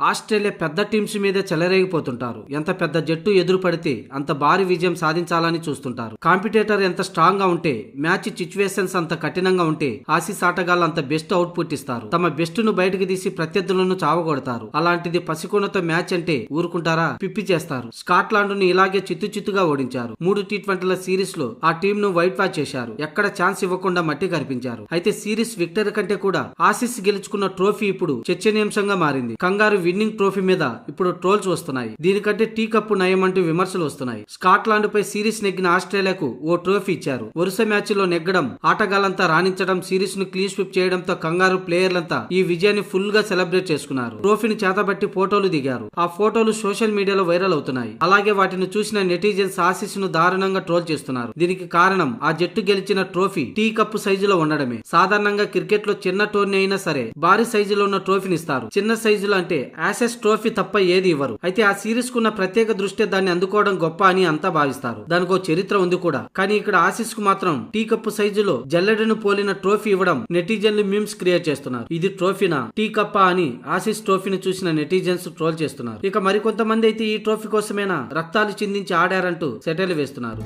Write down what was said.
Australia పెద్ద teams మీదే చెలరేగిపోతుంటారు. ఎంత పెద్ద జట్టు ఎదురు పడితే అంత భారీ విజయం సాధించాలని చూస్తుంటారు. కాంపిటేటర్ ఎంత స్ట్రాంగ్ గా ఉంటే, మ్యాచ్ సిచ్యువేషన్స్ అంత కఠినంగా ఉంటే ఆసీస్ ఆటగాళ్లు అంత బెస్ట్ అవుట్పుట్ ఇస్తారు. తమ బెస్ట్ ను బయటకు తీసి ప్రత్యర్థులను చావగొడతారు. అలాంటిది పసికోనతో మ్యాచ్ అంటే ఊరుకుంటారా? పిప్పి చేస్తారు. స్కాట్లాండ్ ను ఇలాగే చిత్తుగా ఓడించారు. 3 టీ20ల సిరీస్ లో ఆ టీం ను వైట్ వాష్ చేశారు. ఎక్కడ ఛాన్స్ ఇవ్వకుండా మట్టి కనిపించారు. అయితే సిరీస్ విక్టరీ కంటే కూడా ఆసీస్ గెలుచుకున్న ట్రోఫీ ఇప్పుడు చర్చనీయాంశంగా మారింది. కంగారు విన్నింగ్ ట్రోఫీ మీద ఇప్పుడు ట్రోల్స్ వస్తున్నాయి. దీనికంటే టీ కప్పు నయం అంటూ విమర్శలు వస్తున్నాయి. స్కాట్లాండ్ పై సిరీస్ నెగ్గిన ఆస్ట్రేలియాకు ఓ ట్రోఫీ ఇచ్చారు. వరుస మ్యాచ్ లో నెగ్గడం, ఆటగాళ్లంతా రాణించడం, సిరీస్ ను క్లీన్ స్వీప్ చేయడంతో కంగారు ప్లేయర్లంతా ఈ విజయాన్ని ఫుల్ గా సెలబ్రేట్ చేసుకున్నారు. ట్రోఫీని చేతబట్టి ఫోటోలు దిగారు. ఆ ఫోటోలు సోషల్ మీడియాలో వైరల్ అవుతున్నాయి. అలాగే వాటిని చూసిన నెటిజన్స్ ఆసీస్ ను దారుణంగా ట్రోల్ చేస్తున్నారు. దీనికి కారణం ఆ జట్టు గెలిచిన ట్రోఫీ టీ కప్పు సైజులో ఉండడమే. సాధారణంగా క్రికెట్ లో చిన్న టోర్నీ అయినా సరే భారీ సైజులో ఉన్న ట్రోఫీని ఇస్తారు. చిన్న సైజులో అంటే యాసెస్ ట్రోఫీ తప్ప ఏది ఇవ్వరు. అయితే ఆ సిరీస్ కున్న ప్రత్యేక దృష్టి దాన్ని అందుకోవడం గొప్ప అని అంతా భావిస్తారు. దానికో చరిత్ర ఉంది కూడా. కానీ ఇక్కడ ఆసీస్ కు మాత్రం టీ కప్పు సైజులో జల్లెడను పోలిన ట్రోఫీ ఇవ్వడం నెటిజన్లు మీమ్స్ క్రియేట్ చేస్తున్నారు. ఇది ట్రోఫీనా, టీ కప్పా అని ఆసీస్ ట్రోఫీని చూసిన నెటిజన్స్ ట్రోల్ చేస్తున్నారు. ఇక మరికొంతమంది అయితే ఈ ట్రోఫీ కోసమేనా రక్తాలు చిందించి ఆడారంటూ సెటైల్ వేస్తున్నారు.